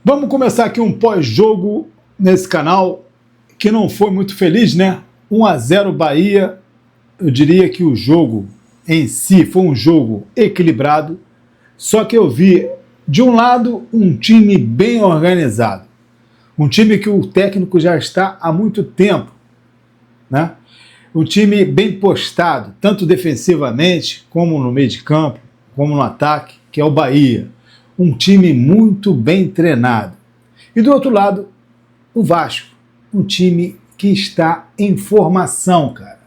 Vamos começar aqui um pós-jogo nesse canal que não foi muito feliz, né? 1-0 Bahia. Eu diria que o jogo em si foi um jogo equilibrado, só que eu vi, de um lado, um time bem organizado, um time que o técnico já está há muito tempo, né? Um time bem postado, tanto defensivamente, como no meio de campo, como no ataque, que é o Bahia. Um time muito bem treinado. E do outro lado, o Vasco, um time que está em formação, cara.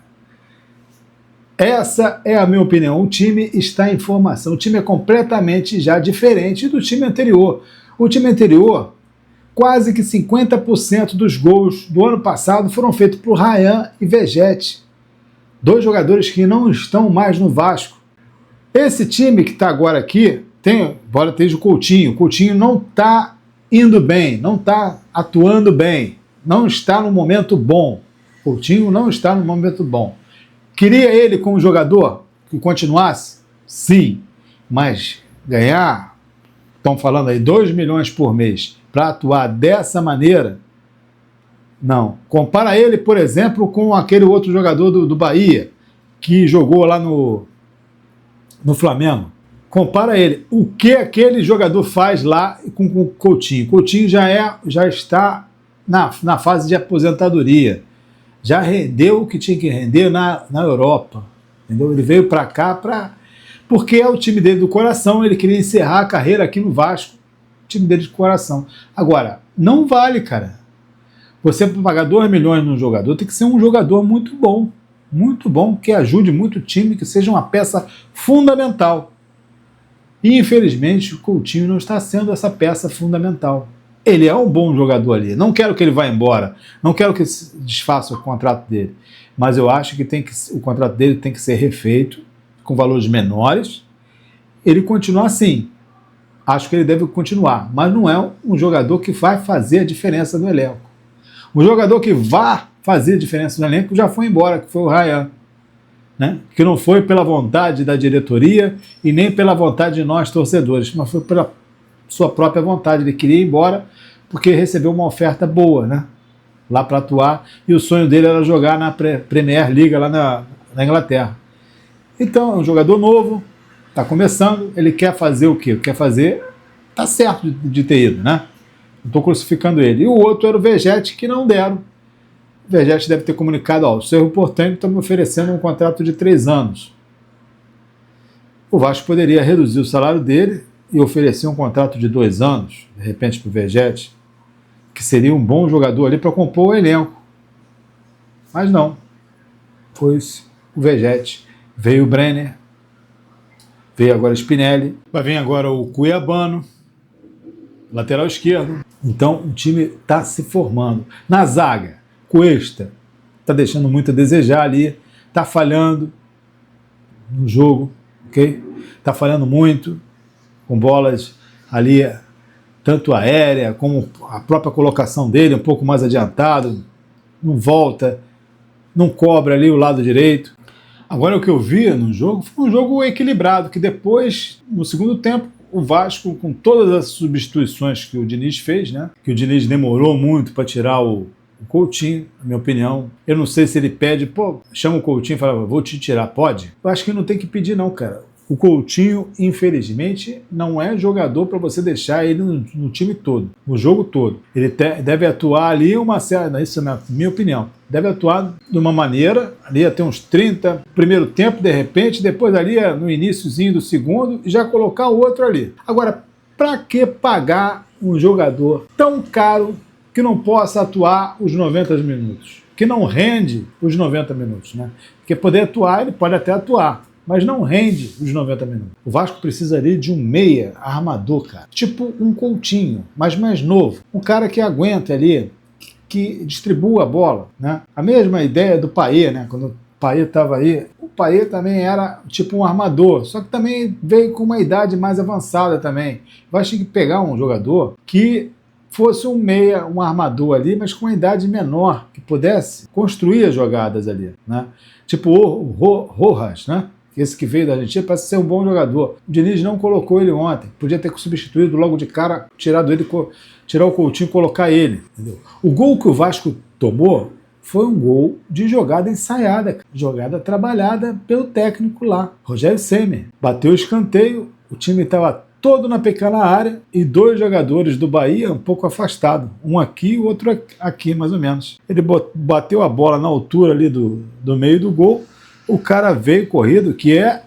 Essa é a minha opinião. O time está em formação. O time é completamente já diferente do time anterior. O time anterior, quase que 50% dos gols do ano passado foram feitos por Ryan e Vegetti. Dois jogadores que não estão mais no Vasco. Esse time que está agora aqui, embora esteja o Coutinho. O Coutinho não está indo bem, não está atuando bem, não está no momento bom. O Coutinho não está no momento bom. Queria ele como jogador que continuasse? Sim, mas ganhar, estão falando aí, 2 milhões por mês para atuar dessa maneira, não. Compara ele, por exemplo, com aquele outro jogador do Bahia, que jogou lá no Flamengo. Compara ele. O que aquele jogador faz lá com o Coutinho? Coutinho já está na fase de aposentadoria. Já rendeu o que tinha que render na Europa. Entendeu? Ele veio para cá porque é o time dele do coração. Ele queria encerrar a carreira aqui no Vasco. O time dele de coração. Agora, não vale, cara. Você pagar 2 milhões num jogador, tem que ser um jogador muito bom, que ajude muito o time, que seja uma peça fundamental. E, infelizmente, o Coutinho não está sendo essa peça fundamental. Ele é um bom jogador ali. Não quero que ele vá embora. Não quero que se desfaça o contrato dele. Mas eu acho que o contrato dele tem que ser refeito, com valores menores. Ele continua assim. Acho que ele deve continuar. Mas não é um jogador que vai fazer a diferença no elenco. O jogador que vai fazer a diferença no elenco já foi embora, que foi o Ryan. Né? Que não foi pela vontade da diretoria e nem pela vontade de nós torcedores, mas foi pela sua própria vontade. Ele queria ir embora porque recebeu uma oferta boa, né? Lá para atuar, e o sonho dele era jogar na Premier League lá na Inglaterra. Então é um jogador novo, está começando, ele quer fazer o quê? Quer fazer, tá certo de ter ido, né? Não estou crucificando ele. E o outro era o Vegetti, que não deram. O Vegetti deve ter comunicado, o seu portanto está me oferecendo um contrato de 3 anos. O Vasco poderia reduzir o salário dele e oferecer um contrato de 2 anos, de repente, para o Vegetti, que seria um bom jogador ali para compor o elenco. Mas não. Foi o Vegetti. Veio o Brenner, veio agora o Spinelli, vai vir agora o Cuiabano, lateral esquerdo. Então o time está se formando. Na zaga, Cuesta está deixando muito a desejar ali, está falhando no jogo, ok? Está falhando muito, com bolas ali, tanto aérea como a própria colocação dele, um pouco mais adiantado, não volta, não cobra ali o lado direito. Agora o que eu vi no jogo foi um jogo equilibrado, que depois, no segundo tempo, o Vasco, com todas as substituições que o Diniz fez, né? Que o Diniz demorou muito para tirar o Coutinho, na minha opinião. Eu não sei se ele pede, chama o Coutinho e fala, vou te tirar, pode? Eu acho que não tem que pedir não, cara. O Coutinho, infelizmente, não é jogador para você deixar ele no time todo, no jogo todo. Ele deve atuar ali isso é a minha opinião, deve atuar de uma maneira, ali até uns 30, primeiro tempo, de repente, depois ali no iniciozinho do segundo, e já colocar o outro ali. Agora, para que pagar um jogador tão caro que não possa atuar os 90 minutos? Que não rende os 90 minutos, né? Porque poder atuar, ele pode até atuar, mas não rende os 90 minutos. O Vasco precisaria de um meia armador, cara. Tipo um Coutinho, mas mais novo. Um cara que aguenta ali, que distribua a bola, né? A mesma ideia do Payet, né? Quando o Payet estava aí, o Payet também era tipo um armador, só que também veio com uma idade mais avançada também. O Vasco tinha que pegar um jogador que fosse um meia, um armador ali, mas com uma idade menor, que pudesse construir as jogadas ali, né? Tipo o Rojas, né? Esse que veio da Argentina parece ser um bom jogador. O Diniz não colocou ele ontem. Podia ter substituído logo de cara, tirar o Coutinho e colocar ele. Entendeu? O gol que o Vasco tomou foi um gol de jogada ensaiada, jogada trabalhada pelo técnico lá, Rogério Ceni. Bateu o escanteio, o time estava todo na pequena área e 2 jogadores do Bahia um pouco afastados. Um aqui e o outro aqui, mais ou menos. Ele bateu a bola na altura ali do meio do gol, o cara veio corrido, que é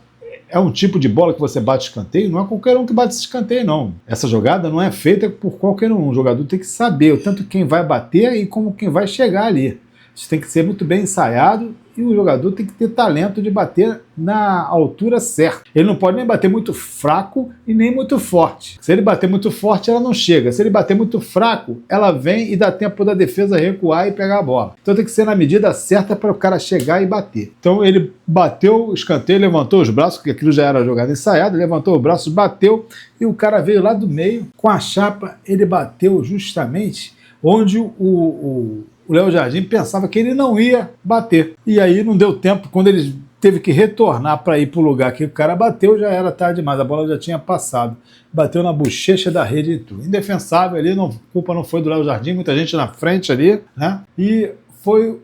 um tipo de bola que você bate escanteio, não é qualquer um que bate esse escanteio, não. Essa jogada não é feita por qualquer um. O jogador tem que saber tanto quem vai bater e como quem vai chegar ali. Isso tem que ser muito bem ensaiado e o jogador tem que ter talento de bater na altura certa. Ele não pode nem bater muito fraco e nem muito forte. Se ele bater muito forte, ela não chega. Se ele bater muito fraco, ela vem e dá tempo da defesa recuar e pegar a bola. Então tem que ser na medida certa para o cara chegar e bater. Então ele bateu o escanteio, levantou os braços, porque aquilo já era jogada ensaiada, levantou os braços, bateu e o cara veio lá do meio com a chapa, ele bateu justamente onde o Léo Jardim pensava que ele não ia bater. E aí não deu tempo, quando ele teve que retornar para ir para o lugar que o cara bateu, já era tarde demais, a bola já tinha passado. Bateu na bochecha da rede e tudo. Indefensável ali, a culpa não foi do Léo Jardim, muita gente na frente ali, né? E foi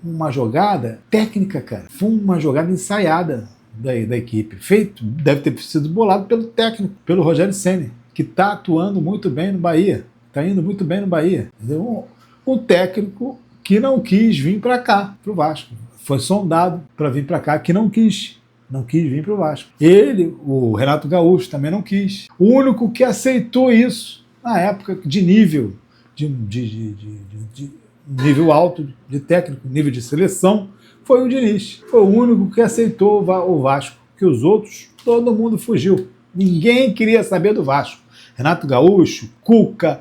uma jogada técnica, cara. Foi uma jogada ensaiada da equipe. Feito, deve ter sido bolado pelo técnico, pelo Rogério Ceni, que está atuando muito bem no Bahia. Está indo muito bem no Bahia. Entendeu? Um técnico que não quis vir para cá, para o Vasco. Foi sondado para vir para cá, que não quis vir para o Vasco. Ele, o Renato Gaúcho, também não quis. O único que aceitou isso, na época, de nível, nível alto de técnico, nível de seleção, foi o Diniz. Foi o único que aceitou o Vasco, que os outros, todo mundo fugiu. Ninguém queria saber do Vasco. Renato Gaúcho, Cuca,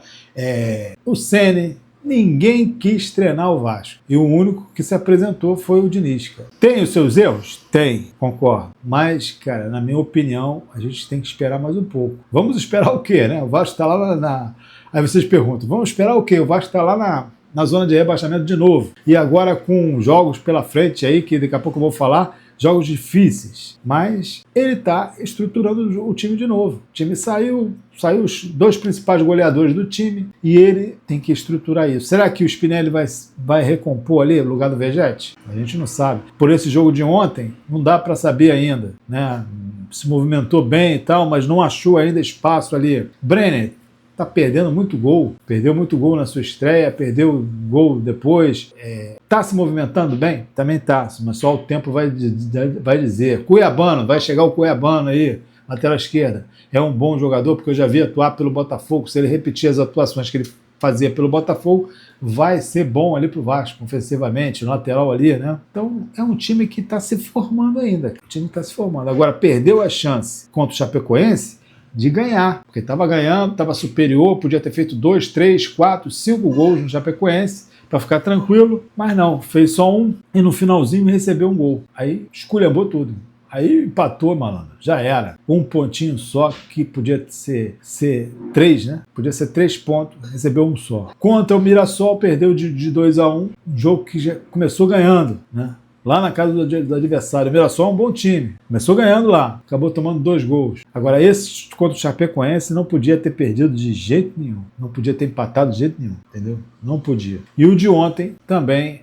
o Ceni, ninguém quis treinar o Vasco. E o único que se apresentou foi o Diniz, cara. Tem os seus erros? Tem, concordo. Mas, cara, na minha opinião, a gente tem que esperar mais um pouco. Vamos esperar o quê, né? O Vasco está lá Aí vocês perguntam, vamos esperar o quê? O Vasco está lá na zona de rebaixamento de novo. E agora com jogos pela frente aí, que daqui a pouco eu vou falar, jogos difíceis, mas ele está estruturando o time de novo. O time saiu os 2 principais goleadores do time e ele tem que estruturar isso. Será que o Spinelli vai recompor ali no lugar do Vegetti? A gente não sabe. Por esse jogo de ontem, não dá para saber ainda, né? Se movimentou bem e tal, mas não achou ainda espaço ali. Brenner está perdendo muito gol, perdeu muito gol na sua estreia, perdeu gol depois. Está se movimentando bem? Também está, mas só o tempo vai dizer. Cuiabano, vai chegar o Cuiabano aí, lateral esquerda. É um bom jogador, porque eu já vi atuar pelo Botafogo. Se ele repetir as atuações que ele fazia pelo Botafogo, vai ser bom ali pro Vasco, ofensivamente, no lateral ali, né? Então é um time que está se formando ainda. O time está se formando. Agora, perdeu a chance contra o Chapecoense de ganhar, porque estava ganhando, estava superior, podia ter feito 2, 3, 4, 5 gols no Chapecoense para ficar tranquilo, mas não, fez só um e no finalzinho recebeu um gol. Aí esculhambou tudo. Aí empatou, malandro, já era. Um pontinho só, que podia ser 3, né? Podia ser 3 pontos, recebeu um só. Contra o Mirassol, perdeu de 2-1, um jogo que já começou ganhando, né? Lá na casa do adversário. O Mirassol é um bom time. Começou ganhando lá. Acabou tomando 2 gols. Agora, esse contra o Chapecoense não podia ter perdido de jeito nenhum. Não podia ter empatado de jeito nenhum. Entendeu? Não podia. E o de ontem também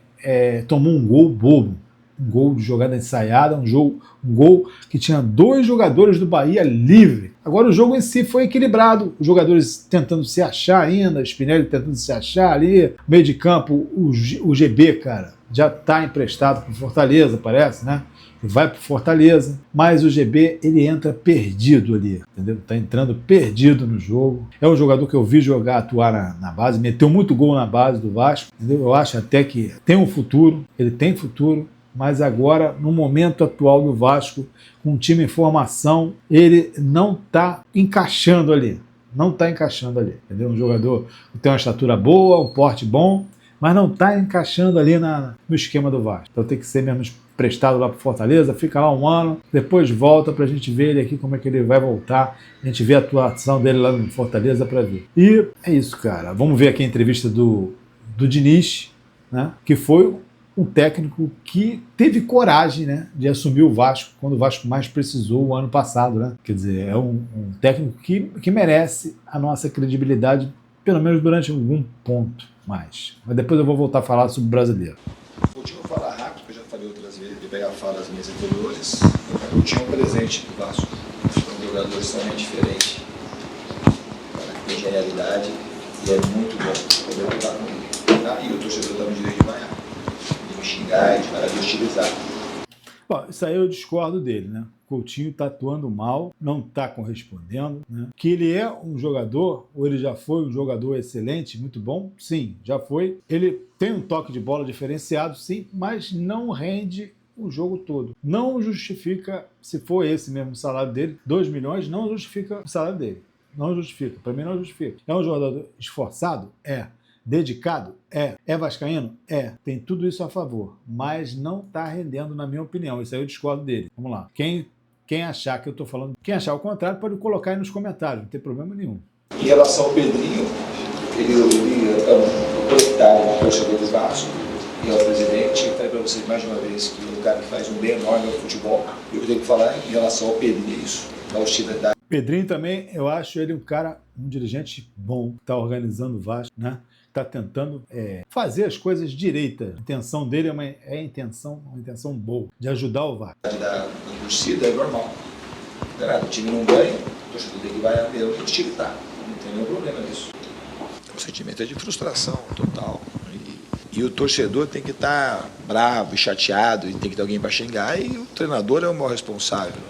tomou um gol bobo. Um gol de jogada ensaiada. Um gol que tinha 2 jogadores do Bahia livre. Agora o jogo em si foi equilibrado. Os jogadores tentando se achar ainda. Spinelli tentando se achar ali. Meio de campo, o GB, cara, já está emprestado para o Fortaleza, parece, né? Vai para o Fortaleza, mas o GB, ele entra perdido ali, entendeu? Está entrando perdido no jogo. É um jogador que eu vi atuar na base, meteu muito gol na base do Vasco, entendeu? Eu acho até que tem um futuro, ele tem futuro, mas agora, no momento atual do Vasco, com um time em formação, ele não está encaixando ali. Não está encaixando ali, entendeu? Um jogador que tem uma estatura boa, um porte bom, mas não está encaixando ali no esquema do Vasco. Então tem que ser mesmo prestado lá para Fortaleza, fica lá um ano, depois volta para a gente ver ele aqui, como é que ele vai voltar, a gente vê a atuação dele lá no Fortaleza para ver. E é isso, cara. Vamos ver aqui a entrevista do Diniz, né? Que foi um técnico que teve coragem, né, de assumir o Vasco quando o Vasco mais precisou o ano passado, né? Quer dizer, é um técnico que merece a nossa credibilidade pelo menos durante algum ponto mais. Mas depois eu vou voltar a falar sobre o brasileiro. Coutinho, vou falar rápido, porque eu já falei outras vezes, de pegar falas minhas anteriores. O Coutinho é um presente do Vasco. São jogadores totalmente diferentes. Tem genialidade e é muito bom poder lutar com ele. Tá? E o torcedor também direito de vaiar, de me xingar e de hostilizar. Bom, isso aí eu discordo dele, né? Coutinho está atuando mal, não está correspondendo, né? Que ele é um jogador, ou ele já foi um jogador excelente, muito bom, sim, já foi. Ele tem um toque de bola diferenciado, sim, mas não rende o jogo todo. Não justifica, se for esse mesmo o salário dele, 2 milhões, não justifica o salário dele. Não justifica, para mim não justifica. É um jogador esforçado? É. Dedicado? É. É vascaíno? É. Tem tudo isso a favor, mas não está rendendo, na minha opinião. Isso aí eu discordo dele. Vamos lá. Quem achar que eu estou falando, quem achar o contrário, pode colocar aí nos comentários, não tem problema nenhum. Em relação ao Pedrinho, ele é um proprietário do torcedor do Vasco e é o presidente. Eu falei para vocês mais de uma vez que é um cara que faz um bem enorme ao futebol. E eu tenho que falar em relação ao Pedrinho, isso, da hostilidade. Pedrinho também, eu acho ele um dirigente bom, está organizando o Vasco, né? Está tentando fazer as coisas direitas. A intenção dele é uma intenção boa, de ajudar o Vasco. Da torcida é normal. O time não ganha, o torcedor tem que vai ver o time tá. Não tem nenhum problema nisso. O sentimento é de frustração total. E o torcedor tem que estar bravo e chateado, e tem que ter alguém para xingar, e o treinador é o maior responsável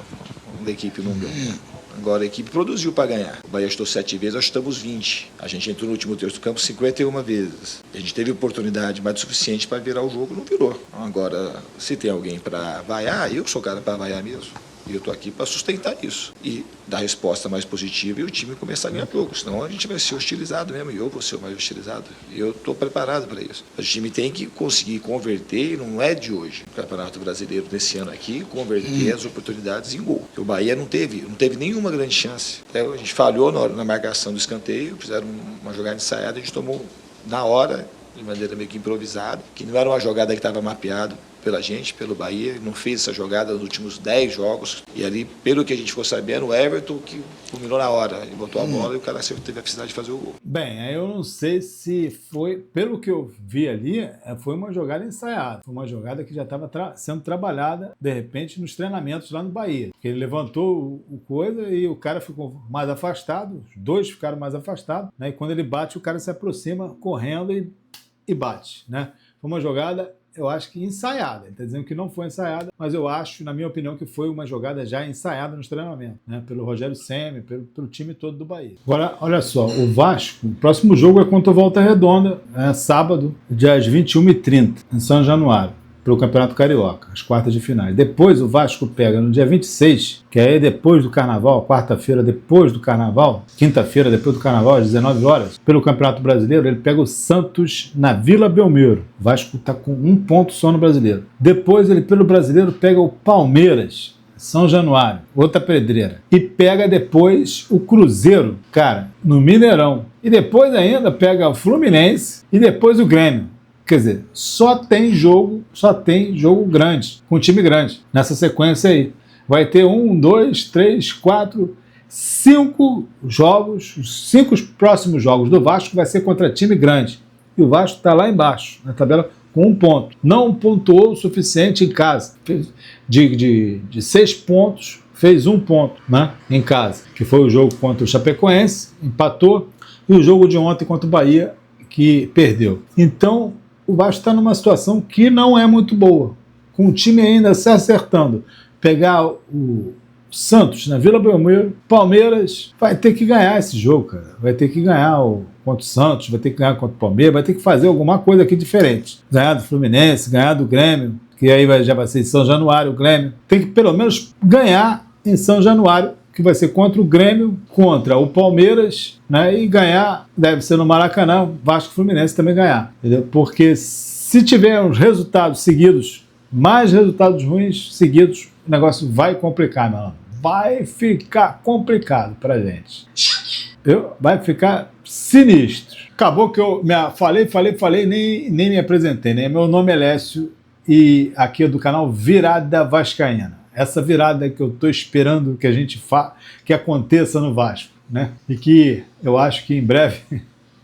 da equipe não ganha. Agora a equipe produziu para ganhar. O Bahia chutou 7 vezes, nós chutamos 20. A gente entrou no último terço do campo 51 vezes. A gente teve oportunidade mais do suficiente para virar o jogo, não virou. Agora, se tem alguém para vaiar, eu sou o cara para vaiar mesmo. E eu estou aqui para sustentar isso. E dar resposta mais positiva e o time começar a ganhar jogo. Senão a gente vai ser hostilizado mesmo. E eu vou ser o mais hostilizado. E eu estou preparado para isso. O time tem que conseguir converter, e não é de hoje, o Campeonato Brasileiro desse ano aqui, converter as oportunidades em gol. O Bahia não teve nenhuma grande chance. A gente falhou na marcação do escanteio, fizeram uma jogada ensaiada, a gente tomou na hora, de maneira meio que improvisada, que não era uma jogada que estava mapeada pela gente, pelo Bahia, não fez essa jogada nos últimos 10 jogos, e ali, pelo que a gente ficou sabendo, o Everton que culminou na hora, ele botou a bola e o cara teve a necessidade de fazer o gol. Bem, aí eu não sei se foi, pelo que eu vi ali, foi uma jogada ensaiada, foi uma jogada que já estava sendo trabalhada, de repente, nos treinamentos lá no Bahia, porque ele levantou o coisa e o cara ficou mais afastado, os dois ficaram mais afastados, né? E quando ele bate, o cara se aproxima correndo e bate, né? Foi uma jogada, eu acho que ensaiada. Ele está dizendo que não foi ensaiada, mas eu acho, na minha opinião, que foi uma jogada já ensaiada nos treinamentos, né? Pelo Rogério Ceni, pelo time todo do Bahia. Agora, olha só, o Vasco, o próximo jogo é contra o Volta Redonda, sábado, dias 21h30, em São Januário, pelo Campeonato Carioca, as quartas de finais. Depois o Vasco pega no dia 26, que é depois do Carnaval, quarta-feira depois do Carnaval, quinta-feira depois do Carnaval, às 19 horas, pelo Campeonato Brasileiro, ele pega o Santos na Vila Belmiro. O Vasco está com 1 ponto só no Brasileiro. Depois ele, pelo Brasileiro, pega o Palmeiras, São Januário, outra pedreira. E pega depois o Cruzeiro, cara, no Mineirão. E depois ainda pega o Fluminense e depois o Grêmio. Quer dizer, só tem jogo grande, com time grande, nessa sequência aí. Vai ter 1, 2, 3, 4, 5 jogos, os 5 próximos jogos do Vasco vai ser contra time grande. E o Vasco está lá embaixo, na tabela, com 1 ponto. Não pontuou o suficiente em casa. De 6 pontos, fez 1 ponto, né, em casa, que foi o jogo contra o Chapecoense, empatou, e o jogo de ontem contra o Bahia, que perdeu. Então, o Vasco está numa situação que não é muito boa, com o time ainda se acertando. Pegar o Santos na Vila Belmiro, Palmeiras vai ter que ganhar esse jogo, cara. Vai ter que ganhar contra o Santos, vai ter que ganhar contra o Palmeiras, vai ter que fazer alguma coisa aqui diferente. Ganhar do Fluminense, ganhar do Grêmio, que aí já vai ser em São Januário o Grêmio. Tem que pelo menos ganhar em São Januário, que vai ser contra o Grêmio, contra o Palmeiras, né, e ganhar, deve ser no Maracanã, Vasco e Fluminense também ganhar, entendeu? Porque se tiver uns resultados seguidos, mais resultados ruins seguidos, o negócio vai complicar, meu irmão. Vai ficar complicado pra gente. Vai ficar sinistro. Acabou que eu falei, nem me apresentei, né? Meu nome é Lécio e aqui é do canal Virada Vascaína. Essa virada que eu estou esperando que aconteça no Vasco, né? E que eu acho que em breve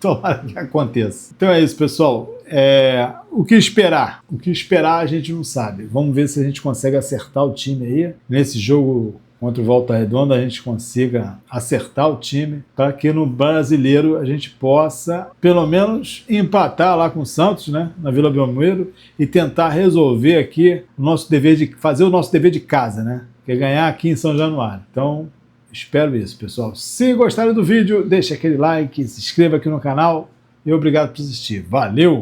Tomara que aconteça. Então é isso, pessoal. O que esperar? O que esperar a gente não sabe. Vamos ver se a gente consegue acertar o time aí. Nesse jogo contra o Volta Redonda a gente consiga acertar o time para que no Brasileiro a gente possa pelo menos empatar lá com o Santos, né, na Vila Belmiro, e tentar resolver aqui fazer o nosso dever de casa, né, que é ganhar aqui em São Januário. Então, espero isso, pessoal. Se gostarem do vídeo, deixe aquele like, se inscreva aqui no canal e obrigado por assistir. Valeu!